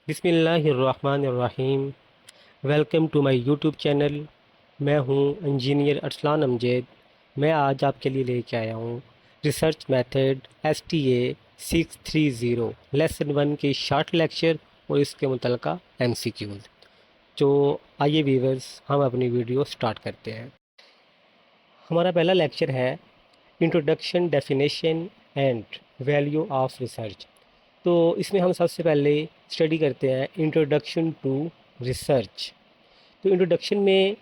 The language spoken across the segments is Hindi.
बिस्मिल्लाहिर्रहमानिर्रहीम। Welcome to my YouTube channel. मैं हूं इंजीनियर अरसलान अमजद। मैं आज आपके लिए लेके आया हूं रिसर्च मेथड STA 630 लेसन 1 के शॉर्ट लेक्चर और इसके मुतलका MCQs। तो आइए वीवर्स, हम अपनी वीडियो स्टार्ट करते हैं। हमारा पहला लेक्चर है introduction, definition and value of research. तो इसमें हम सबसे पहले स्टडी करते हैं इंट्रोडक्शन टू रिसर्च। तो इंट्रोडक्शन में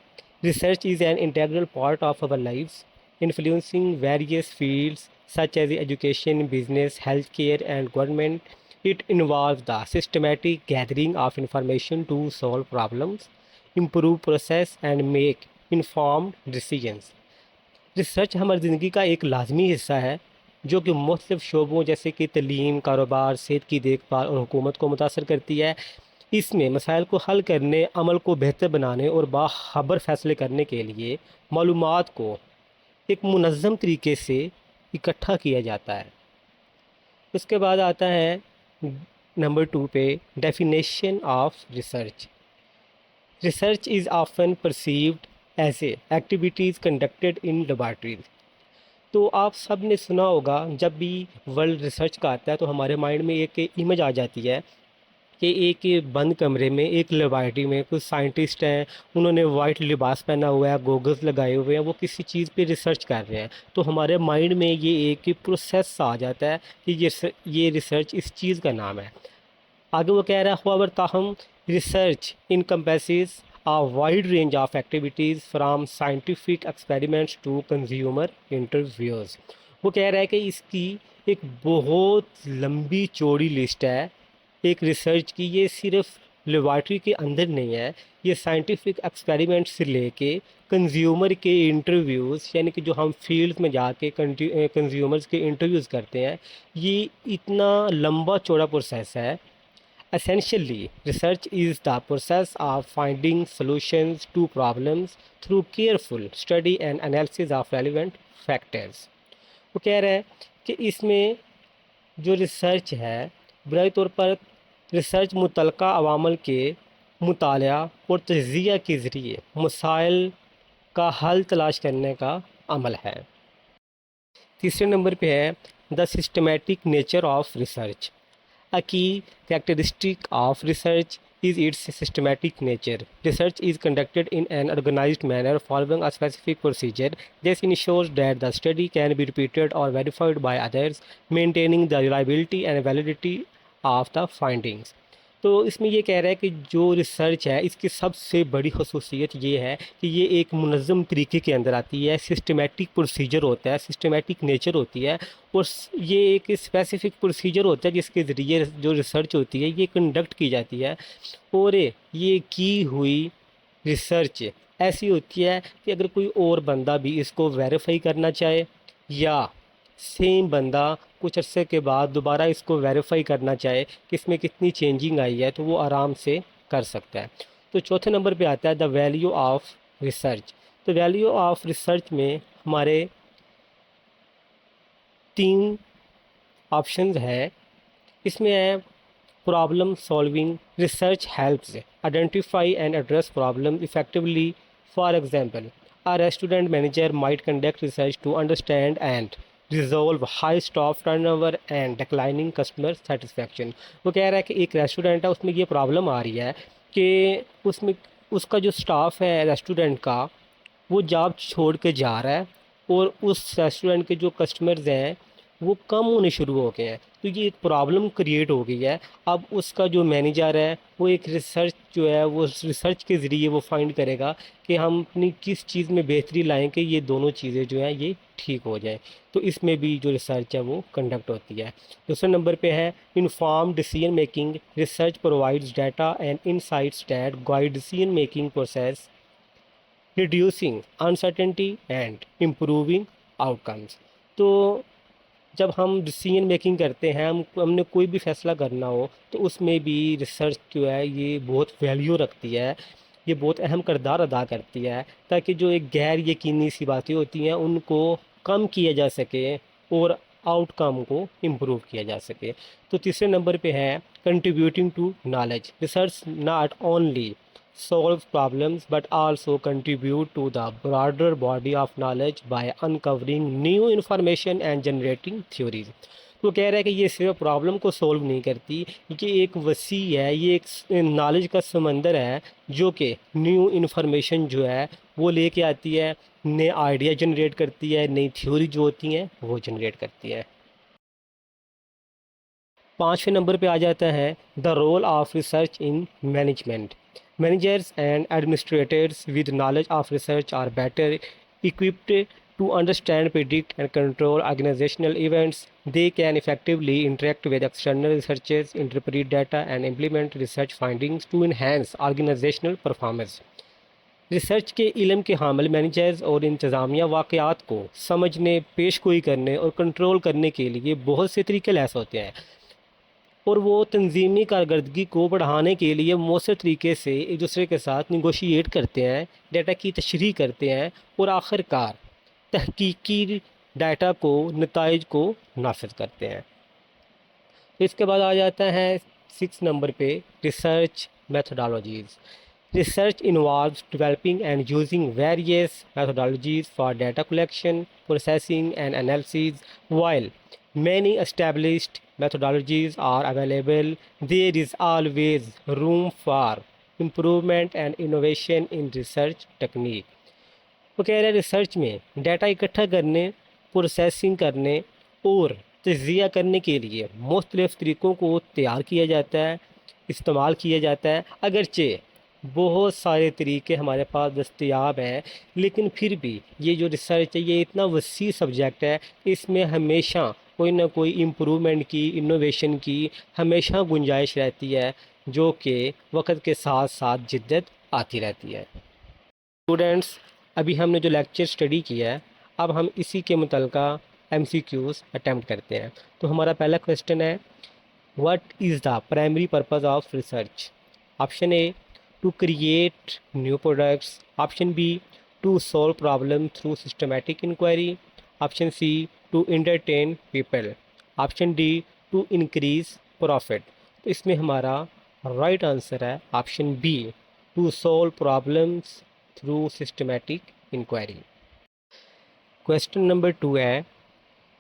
research is an integral part of our lifes influencing various fields such as education, business, healthcare, and government. It involves the systematic gathering of information to solve problems, improve process, and make informed decisions. Research हमारी ज़िंदगी का एक लाजमी हिस्सा है जो कि मुख्तलिफ़ शोबों जैसे कि तलीम, कारोबार, सेहत की देखभाल और हुकूमत को मुतासर करती है। इसमें मसाइल को हल करने, अमल को बेहतर बनाने और बाखबर फ़ैसले करने के लिए मालूमात को एक मुनज़्ज़म तरीके से इकट्ठा किया जाता है। उसके बाद आता है नंबर 2 पे definition of research. Research is often perceived as a activities conducted in laboratories. तो आप सब ने सुना होगा, जब भी वर्ल्ड रिसर्च का आता है तो हमारे माइंड में एक इमेज आ जाती है कि एक बंद कमरे में, एक लेबॉरेटरी में कुछ साइंटिस्ट हैं, उन्होंने वाइट लिबास पहना हुआ है, गोगल्स लगाए हुए हैं, वो किसी चीज़ पे रिसर्च कर रहे हैं। तो हमारे माइंड में ये एक प्रोसेस आ जाता है कि ये रिसर्च इस चीज़ का नाम है। आगे वो कह रहा है, however, ताहम research encompasses a wide range of activities from scientific experiments to consumer interviews। वो कह रहा है कि इसकी एक बहुत लंबी चौड़ी लिस्ट है एक रिसर्च की। ये सिर्फ लेबॉरेटरी के अंदर नहीं है, ये साइंटिफिक एक्सपेरिमेंट से लेके कंज्यूमर के इंटरव्यूज़, यानी कि जो हम फील्ड में जाके कंज्यूमर्स के इंटरव्यूज़ करते हैं, ये इतना लंबा चौड़ा प्रोसेस है। Essentially, research is the process of finding solutions to problems through careful study and analysis of relevant factors। वो कह रहा है कि इसमें जो रिसर्च है, बुनियादी तौर पर रिसर्च मुतलका अवामल के मुताला और तज्ज़िया के ज़रिए मसाइल का हल तलाश करने का अमल है। तीसरे नंबर पे है the systematic nature of research. A key characteristic of research is its systematic nature. Research is conducted in an organized manner following a specific procedure. This ensures that the study can be repeated or verified by others, maintaining the reliability and validity of the findings। तो इसमें ये कह रहा है कि जो रिसर्च है, इसकी सबसे बड़ी खसूसियत ये है कि ये एक मुनज़्ज़म तरीके के अंदर आती है, सिस्टमेटिक प्रोसीजर होता है, सिस्टमेटिक नेचर होती है, और ये एक स्पेसिफिक प्रोसीजर होता है जिसके ज़रिए जो रिसर्च होती है ये कंडक्ट की जाती है। और ये की हुई रिसर्च ऐसी होती है कि अगर कोई और बंदा भी इसको वेरीफाई करना चाहे या सेम बंदा कुछ अरसे के बाद दोबारा इसको वेरीफाई करना चाहे कि इसमें कितनी चेंजिंग आई है, तो वो आराम से कर सकता है। तो चौथे नंबर पे आता है द वैल्यू ऑफ रिसर्च। तो वैल्यू ऑफ रिसर्च में हमारे 3 ऑप्शंस है। इसमें है problem solving. Research helps identify and address problem effectively. For example, a restaurant manager might conduct research to understand and resolve high staff turnover and declining customer satisfaction। वो कह रहा है कि एक रेस्टोरेंट है, उसमें ये प्रॉब्लम आ रही है कि उसमें उसका जो स्टाफ है रेस्टोरेंट का, वो जॉब छोड़ के जा रहा है और उस रेस्टोरेंट के जो कस्टमर्स हैं वो कम होने शुरू हो गए हैं। तो ये एक प्रॉब्लम क्रिएट हो गई है। अब उसका जो मैनेजर है वो एक रिसर्च जो है वो रिसर्च के ज़रिए वो फाइंड करेगा कि हम अपनी किस चीज़ में बेहतरी लाएं कि ये दोनों चीज़ें जो हैं ये ठीक हो जाएं। तो इसमें भी जो रिसर्च है वो कंडक्ट होती है। दूसरे नंबर पे है inform decision making. Research provides data and insights that guide decision making process, reducing uncertainty and improving outcomes. तो जब हम डिसीजन मेकिंग करते हैं, हमने कोई भी फ़ैसला करना हो, तो उसमें भी रिसर्च जो है ये बहुत वैल्यू रखती है, ये बहुत अहम किरदार अदा करती है, ताकि जो एक गैर यकीनी सी बातें होती हैं उनको कम किया जा सके और आउटकम को इम्प्रूव किया जा सके। तो तीसरे नंबर पे है contributing to knowledge. Research not only solve problems but also contribute to the broader body of knowledge by uncovering new information and generating theories। तो कह रहा है कि ये सिर्फ प्रॉब्लम को सोल्व नहीं करती, ये एक वसी है, ये एक नॉलेज का समंदर है जो कि न्यू इन्फॉर्मेशन जो है वो लेके आती है, नए आइडिया जनरेट करती है, नई थ्योरी जो होती हैं वो जनरेट करती है। पाँचवें नंबर पे आ जाता है the role of research in management. Managers and administrators with knowledge of research are better equipped to understand, predict, and control organizational events. They can effectively interact with external researchers, interpret data, and implement research findings to enhance organizational performance। Research के इल्म के हामिल मैनेजर्स और इंतज़ामिया वाक़यात को समझने, पेशगोई करने और कंट्रोल करने के लिए बहुत से तरीके लैस होते हैं, और वो तंजीमी कारकर्दगी को बढ़ाने के लिए मौसर तरीके से एक दूसरे के साथ निगोशिएट करते हैं, डाटा की तशरीह करते हैं और आखिरकार तहकीकी डाटा को, नताइज को नाफिज करते हैं। इसके बाद आ जाता है 6 नंबर पे research methodologies। Research involves developing and using various methodologies for data collection, processing, and analysis. While many established methodologies are available, there is always room for improvement and innovation in research technique। वो कह रहे हैं रिसर्च में डाटा इकट्ठा करने, प्रोसेसिंग करने और तज्ज़िया करने के लिए मुख्तलिफ़ तरीक़ों को तैयार किया जाता है, इस्तेमाल किया जाता है। अगरचे बहुत सारे तरीके हमारे पास दस्तयाब हैं, लेकिन फिर भी ये जो रिसर्च है ये इतना वसी सब्जेक्ट है, इसमें हमेशा कोई ना कोई इम्प्रूवमेंट की, इनोवेशन की हमेशा गुंजाइश रहती है, जो कि वक्त के साथ साथ जिद्दत आती रहती है। स्टूडेंट्स, अभी हमने जो लेक्चर स्टडी किया है, अब हम इसी के मुतल्लिका MCQs अटैम्प्ट करते हैं। तो हमारा पहला क्वेश्चन है, what is the primary purpose of research? Option A, to create new products. Option B, to solve problem through systematic inquiry. Option C, to entertain people. Option D, to increase profit. तो इसमें हमारा राइट आंसर है option B, to solve problems through systematic inquiry. Question number 2 है,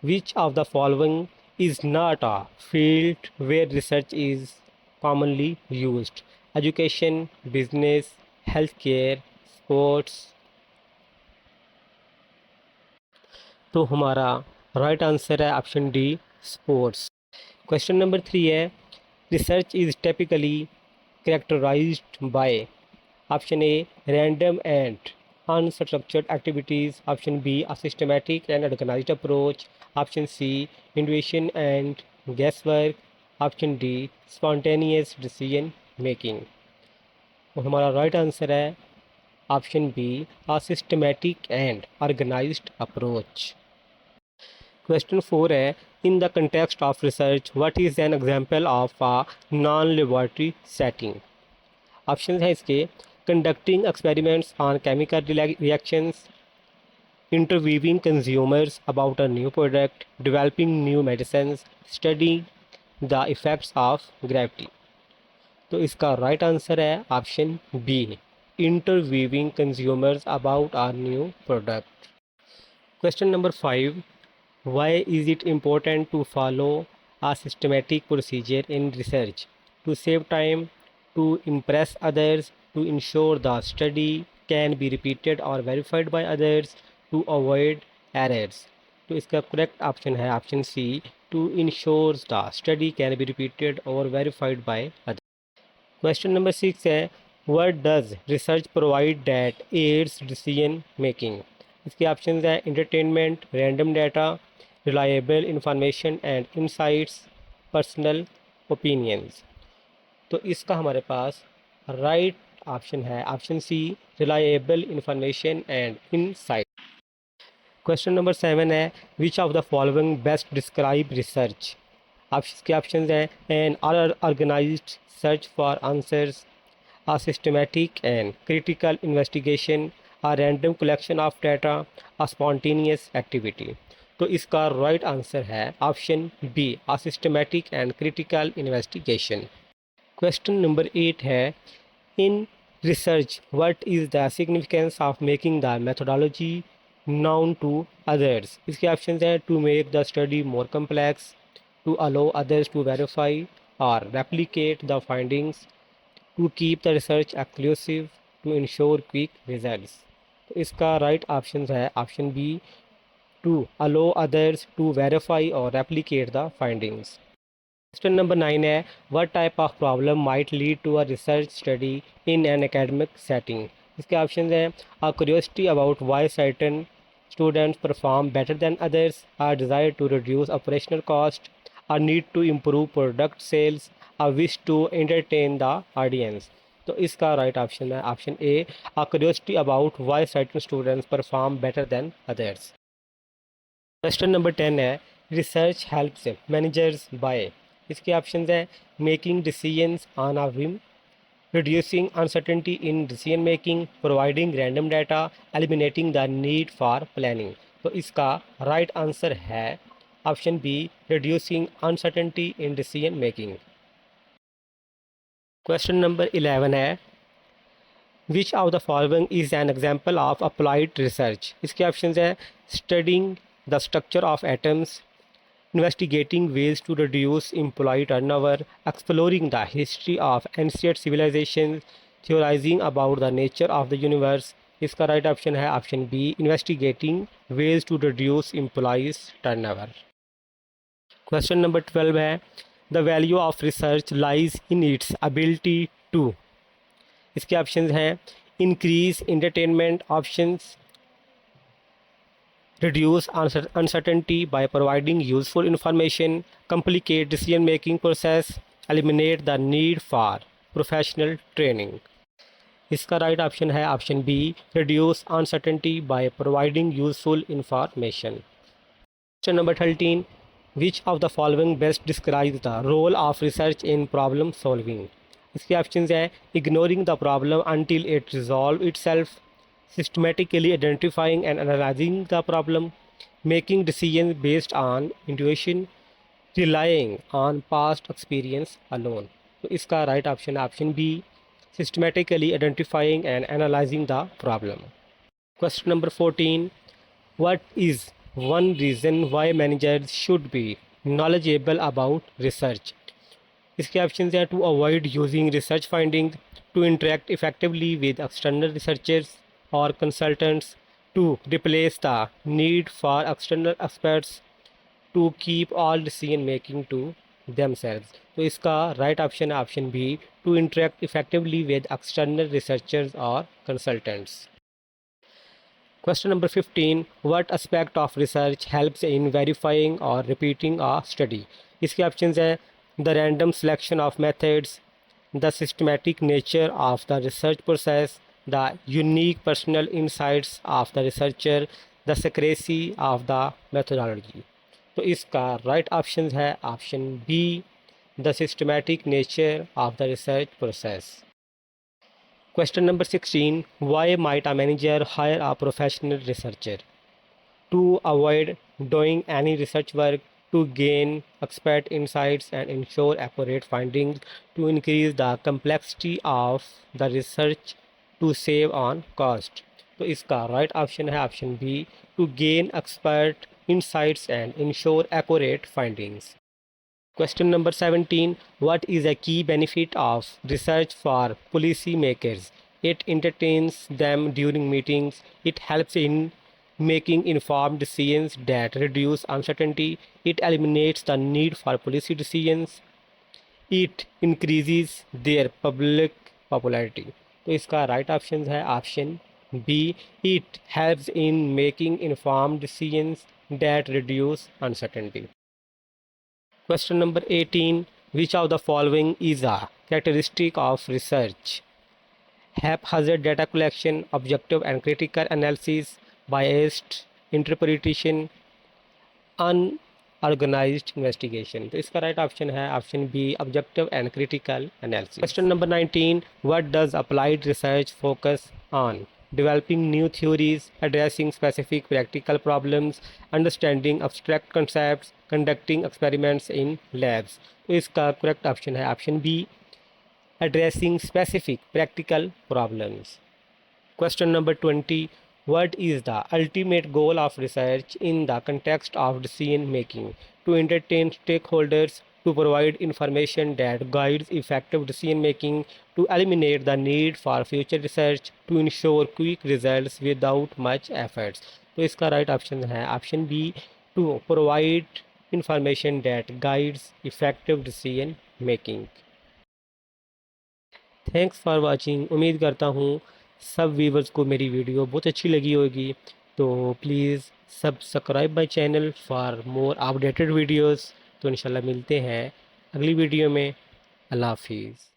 which of the following is not a field where research is commonly used? Education, business, healthcare, sports। तो हमारा राइट आंसर है option D, sports. Question number 3 है, research is typically characterized by. Option A, random and unstructured activities। Option B, a systematic and organized approach। Option C, intuition and guesswork। Option D, spontaneous decision making। और हमारा राइट आंसर है option B, a systematic and organized approach। Question 4 है, in the context of research what is an example of a non laboratory setting? Option है इसके, conducting experiments on chemical reactions, interviewing consumers about a new product, developing new medicines, studying the effects of gravity। तो इसका राइट आंसर है option B, interviewing consumers about a new product। Question number 5, why is it important to follow a systematic procedure in research? To save time, to impress others, to ensure the study can be repeated or verified by others, to avoid errors। तो इसका करेक्ट ऑप्शन है option C, to ensure the study can be repeated or verified by others। Question number 6 है, what does research provide that aids decision making? इसके ऑप्शन हैं entertainment, random data, reliable information and insights, personal opinions। तो इसका हमारे पास राइट ऑप्शन है option C, reliable information and insight. Question number 7 है, which of the following best describe research? इसके ऑप्शन हैं an organized search for answers, a systematic and critical investigation, a random collection of data, a spontaneous activity। तो इसका राइट आंसर है option B, a systematic and critical investigation. Question number 8 है, in research what is the significance of making the methodology known to others। इसके ऑप्शन हैं, to make the study more complex, to allow others to verify और replicate the findings, to keep the research exclusive, to ensure quick results. तो इसका राइट ऑप्शन है option B, to allow others to verify और replicate the findings. Question number 9 है, what type of problem might lead to a research study in an academic setting. इसके ऑप्शन हैं, a curiosity about why certain students perform better than others, a desire to reduce operational cost, a need to improve product sales, a wish to entertain the audience. तो इसका राइट ऑप्शन है option A, a curiosity about why certain students perform better than others. Question number 10 है, रिसर्च हेल्प्स मैनेजर्स बाय। इसके ऑप्शन है, making decisions on a whim, reducing uncertainty in decision making, providing random data, eliminating the need for planning। तो इसका राइट आंसर है option B, reducing uncertainty in decision making। Question number 11 है, which of the following is an example of applied research. इसके ऑप्शन है, studying the structure of atoms, investigating ways to reduce employee turnover, exploring the history of ancient civilizations, theorizing about the nature of the universe। इसका राइट ऑप्शन है option B, investigating ways to reduce employees turnover। Question number 12 है, the value of research lies in its ability to. इसके ऑप्शन हैं, increase entertainment options, reduce uncertainty by providing useful information, complicate decision-making process, eliminate the need for professional training। इसका राइट ऑप्शन है option B, reduce uncertainty by providing useful information। Question number 13, which of the following best describes the role of research in problem solving। इसके ऑप्शन हैं, ignoring the problem until it resolves itself, systematically identifying and analyzing the problem, making decisions based on intuition, relying on past experience alone। तो इसका राइट ऑप्शन है option B, systematically identifying and analyzing the problem। Question number 14, what is one reason why managers should be knowledgeable about research। इसके ऑप्शन हैं, to avoid using research finding, to interact effectively with external researchers और consultants, to replace the need for external experts, to keep all decision making to themselves. तो इसका राइट ऑप्शन है option B, to interact effectively with external researchers और consultants. Question number 15, what aspect of research helps in verifying और रिपीटिंग अ स्टडी। इसके ऑप्शन हैं, the random selection of methods, the systematic nature of the research process, the unique personal insights of the researcher, the secrecy of the methodology। तो इसका राइट ऑप्शन है option B, the systematic nature of the research process. Question number 16, why might a manager hire a professional researcher, to avoid doing any research work, to gain expert insights and ensure accurate findings, to increase the complexity of the research, to save on cost। तो इसका राइट ऑप्शन है option B, to gain expert insights and ensure accurate findings। Question number 17, what is a key benefit of research for policy makers? It entertains them during meetings, it helps in making informed decisions that reduce uncertainty, it eliminates the need for policy decisions, it increases their public popularity। तो इसका राइट ऑप्शन है option B, it helps in making informed decisions that reduce uncertainty। Question number 18, which of the following is a characteristic of research? Haphazard data collection, objective and critical analysis, biased interpretation, unorganized investigation। तो इसका राइट ऑप्शन है option B, objective and critical analysis. Question number 19, what does applied research focus on. developing new theories, addressing specific practical problems, understanding abstract concepts, conducting experiments in labs। तो इसका करेक्ट ऑप्शन है option B, addressing specific practical problems। Question number 20. What is the ultimate goal of research in the context of decision making? To entertain stakeholders, to provide information that guides effective decision making, to eliminate the need for future research, to ensure quick results without much efforts। तो इसका राइट ऑप्शन है option B, to provide information that guides effective decision making. Thanks for watching. उम्मीद करता हूँ सब व्यूवर्स को मेरी वीडियो बहुत अच्छी लगी होगी। तो please subscribe my channel for more updated videos. तो इंशाल्लाह मिलते हैं अगली वीडियो में। अल्लाह हाफिज़।